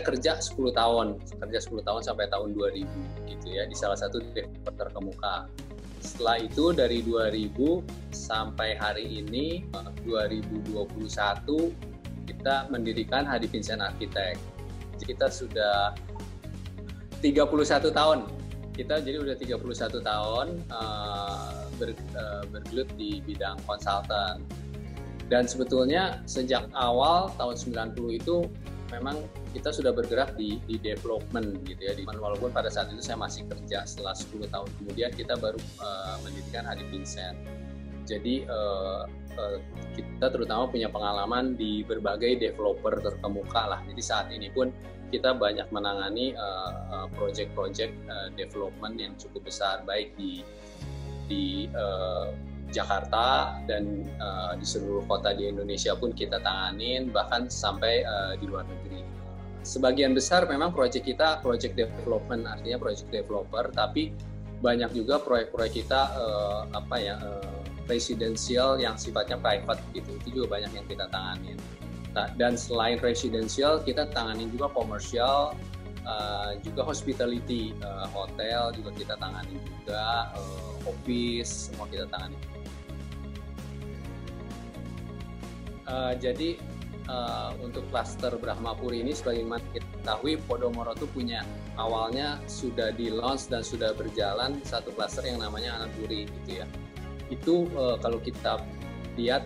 kerja 10 tahun sampai tahun 2000 gitu ya, di salah satu developer terkemuka. Setelah itu dari 2000 sampai hari ini 2021 kita mendirikan Hadi Vincent Architect. Kita sudah 31 tahun. Kita jadi udah 31 tahun bergelut di bidang konsultan. Dan sebetulnya sejak awal tahun 90 itu memang kita sudah bergerak di development gitu ya. Walaupun pada saat itu saya masih kerja, setelah 10 tahun kemudian kita baru mendirikan Hadi Vincent. Jadi kita terutama punya pengalaman di berbagai developer terkemuka lah. Jadi saat ini pun kita banyak menangani project-project development yang cukup besar, baik di Jakarta dan di seluruh kota di Indonesia pun kita tanganin, bahkan sampai di luar negeri. Sebagian besar memang proyek kita project development, artinya project developer, tapi banyak juga proyek-proyek kita residential yang sifatnya private gitu, itu juga banyak yang kita tanganin. Nah, dan selain residential kita tanganin juga komersial, juga hospitality, hotel juga kita tangani juga, office semua kita tangani. Jadi untuk klaster Brahmapuri ini sebagaimana kita ketahui, Podomoro itu punya awalnya sudah di launch dan sudah berjalan satu klaster yang namanya Anapuri gitu ya. Itu kalau kita lihat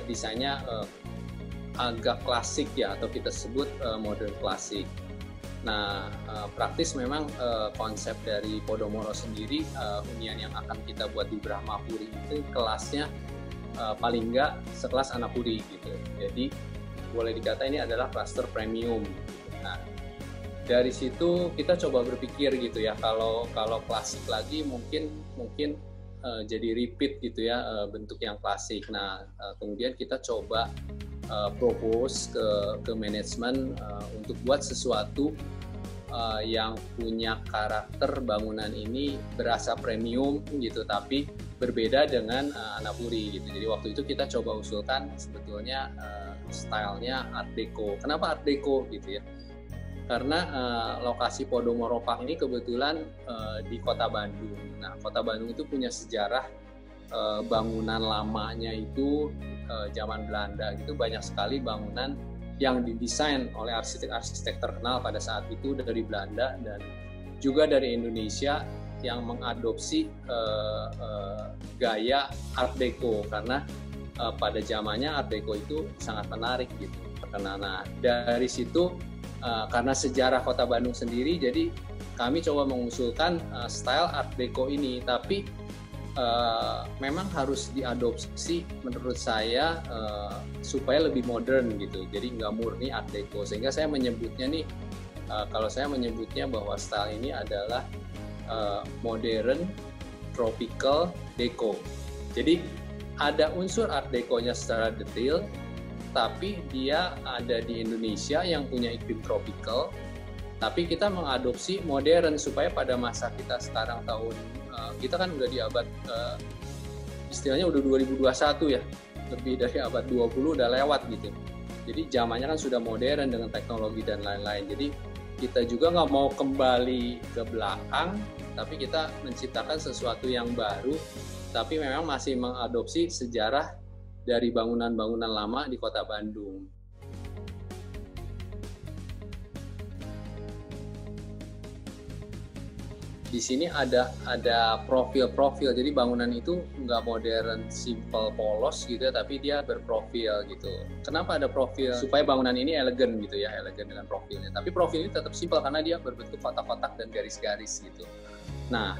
desainnya agak klasik ya, atau kita sebut modern klasik. Nah, praktis memang konsep dari Podomoro sendiri, hunian yang akan kita buat di Brahmapuri itu kelasnya paling enggak sekelas Anapuri gitu. Jadi boleh dikata ini adalah klaster premium. Nah, dari situ kita coba berpikir gitu ya, kalau klasik lagi mungkin jadi repeat gitu ya, bentuk yang klasik. Nah, kemudian kita coba propose ke manajemen untuk buat sesuatu yang punya karakter bangunan ini berasa premium gitu, tapi berbeda dengan Anapuri gitu. Jadi waktu itu kita coba usulkan sebetulnya stylenya Art Deco. Kenapa Art Deco gitu ya? Karena lokasi Podomoro Park ini kebetulan di Kota Bandung. Nah, Kota Bandung itu punya sejarah bangunan lamanya itu zaman Belanda gitu, banyak sekali bangunan yang didesain oleh arsitek-arsitek terkenal pada saat itu dari Belanda dan juga dari Indonesia yang mengadopsi gaya Art Deco, karena pada zamannya Art Deco itu sangat menarik gitu. Nah, dari situ karena sejarah Kota Bandung sendiri, jadi kami coba mengusulkan style Art Deco ini, tapi memang harus diadopsi menurut saya supaya lebih modern gitu, jadi nggak murni Art Deco. Sehingga saya menyebutnya nih, kalau saya menyebutnya bahwa style ini adalah modern tropical deco. Jadi ada unsur Art Deco-nya secara detail, tapi dia ada di Indonesia yang punya iklim tropical, tapi kita mengadopsi modern supaya pada masa kita sekarang kita kan udah di abad istilahnya udah 2021 ya, lebih dari abad 20 udah lewat gitu. Jadi zamannya kan sudah modern dengan teknologi dan lain-lain. Jadi kita juga nggak mau kembali ke belakang, tapi kita menciptakan sesuatu yang baru, tapi memang masih mengadopsi sejarah dari bangunan-bangunan lama di Kota Bandung. Di sini ada profil-profil, jadi bangunan itu nggak modern, simple, polos gitu, tapi dia berprofil gitu. Kenapa ada profil? Supaya bangunan ini elegan gitu ya, elegan dengan profilnya. Tapi profil ini tetap simple karena dia berbentuk kotak-kotak dan garis-garis gitu. Nah,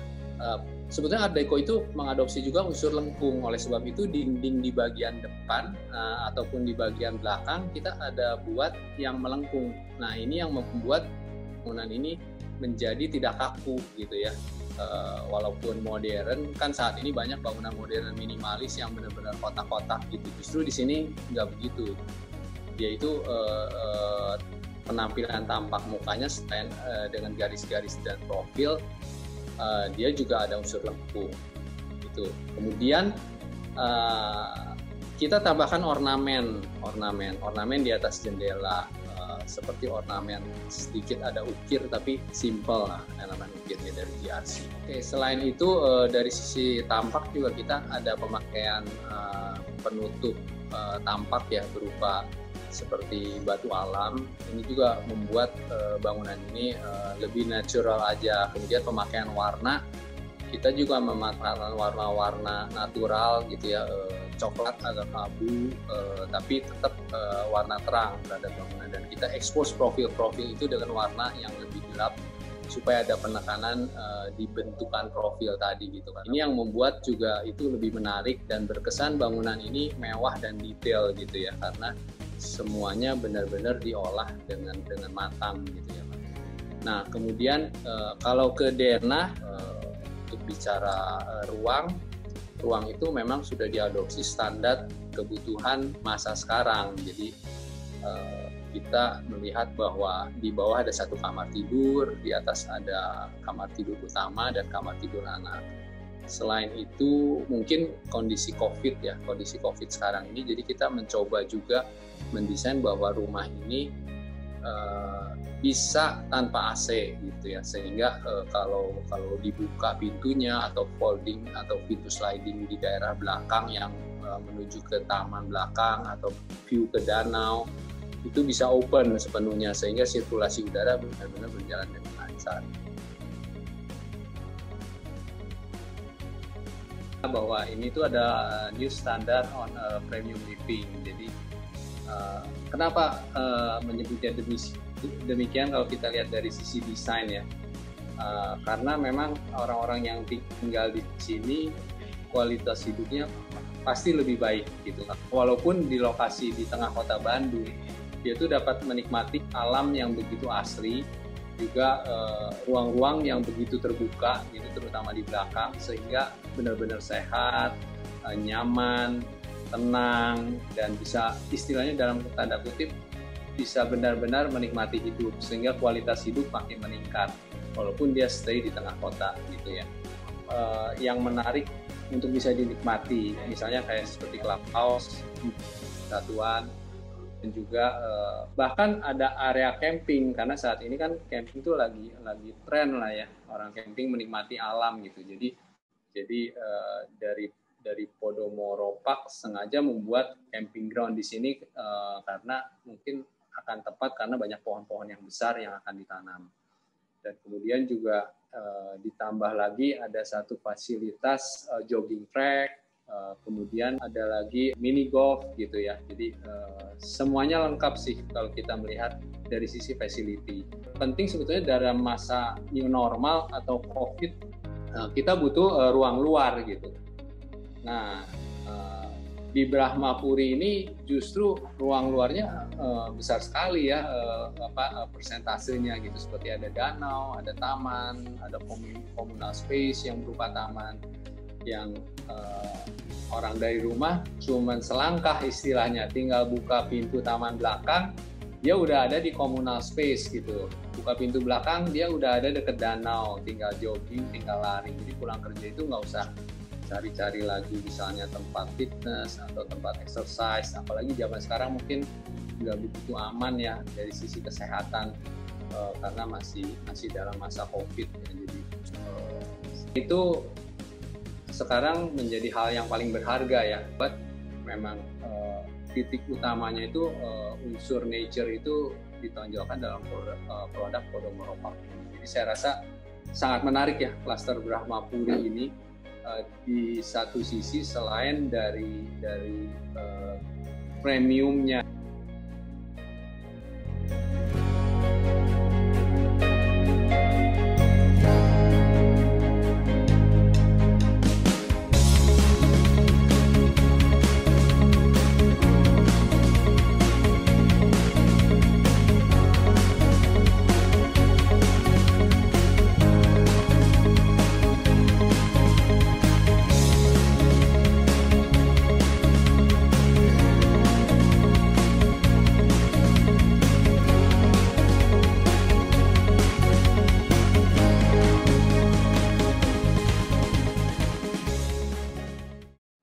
sebetulnya Art Deco itu mengadopsi juga unsur lengkung. Oleh sebab itu dinding di bagian depan ataupun di bagian belakang kita ada buat yang melengkung. Nah, ini yang membuat bangunan ini menjadi tidak kaku gitu ya. Walaupun modern, kan saat ini banyak bangunan modern minimalis yang benar-benar kotak-kotak gitu. Justru di sini nggak begitu. Yaitu penampilan tampak mukanya selain dengan garis-garis dan profil, dia juga ada unsur lengkung gitu. Kemudian kita tambahkan ornamen di atas jendela. seperti ornamen, sedikit ada ukir tapi simple lah elemen ukirnya dari GRC. Oke, selain itu dari sisi tampak juga kita ada pemakaian penutup tampak ya berupa seperti batu alam. Ini juga membuat bangunan ini lebih natural aja. Kemudian pemakaian warna, kita juga memanfaatkan warna-warna natural gitu ya, coklat agak abu, tapi tetap warna terang terhadap bangunan, dan kita expose profil-profil itu dengan warna yang lebih gelap supaya ada penekanan di bentukan profil tadi gitu kan. Ini yang membuat juga itu lebih menarik dan berkesan bangunan ini mewah dan detail gitu ya, karena semuanya benar-benar diolah dengan matang gitu ya. Nah kemudian kalau ke denah, untuk bicara ruang itu memang sudah diadopsi standar kebutuhan masa sekarang. Jadi kita melihat bahwa di bawah ada satu kamar tidur, di atas ada kamar tidur utama dan kamar tidur anak. Selain itu mungkin kondisi COVID ya, kondisi COVID sekarang ini, jadi kita mencoba juga mendesain bahwa rumah ini bisa tanpa AC gitu ya, sehingga kalau dibuka pintunya atau folding atau pintu sliding di daerah belakang yang menuju ke taman belakang atau view ke danau itu bisa open sepenuhnya, sehingga sirkulasi udara benar-benar berjalan dengan lancar. Bahwa ini tuh ada new standard on premium living. Jadi kenapa menyebutnya demikian kalau kita lihat dari sisi desain ya, karena memang orang-orang yang tinggal di sini kualitas hidupnya pasti lebih baik gitu. Walaupun di lokasi di tengah kota Bandung, dia tuh dapat menikmati alam yang begitu asri, juga ruang-ruang yang begitu terbuka gitu, terutama di belakang, sehingga benar-benar sehat, nyaman, tenang, dan bisa istilahnya dalam tanda kutip bisa benar-benar menikmati hidup, sehingga kualitas hidup makin meningkat walaupun dia stay di tengah kota gitu ya. Yang menarik untuk bisa dinikmati misalnya kayak seperti clubhouse, satuan, dan juga bahkan ada area camping, karena saat ini kan camping itu lagi tren lah ya, orang camping menikmati alam gitu. Jadi dari Podomoro Park sengaja membuat camping ground di sini karena mungkin akan tepat karena banyak pohon-pohon yang besar yang akan ditanam. Dan kemudian juga ditambah lagi ada satu fasilitas jogging track, kemudian ada lagi mini golf gitu ya. Jadi semuanya lengkap sih kalau kita melihat dari sisi facility. Penting sebetulnya dalam masa new normal atau COVID, kita butuh ruang luar gitu. Nah, di Brahmapuri ini justru ruang luarnya besar sekali ya, persentasenya gitu, seperti ada danau, ada taman, ada communal space yang berupa taman, yang orang dari rumah cuman selangkah istilahnya, tinggal buka pintu taman belakang, dia udah ada di communal space gitu. Buka pintu belakang, dia udah ada deket danau, tinggal jogging, tinggal lari. Jadi pulang kerja itu nggak usah cari-cari lagi misalnya tempat fitness atau tempat exercise, apalagi zaman sekarang mungkin nggak begitu aman ya dari sisi kesehatan karena masih dalam masa COVID ya. Jadi itu sekarang menjadi hal yang paling berharga ya, buat memang titik utamanya itu unsur nature itu ditonjolkan dalam produk Podomoro Park. Jadi saya rasa sangat menarik ya klaster Brahmapuri ini. Di satu sisi selain dari premiumnya,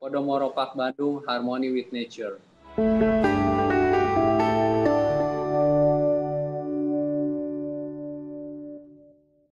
Podomoro Park Bandung, Harmony with Nature.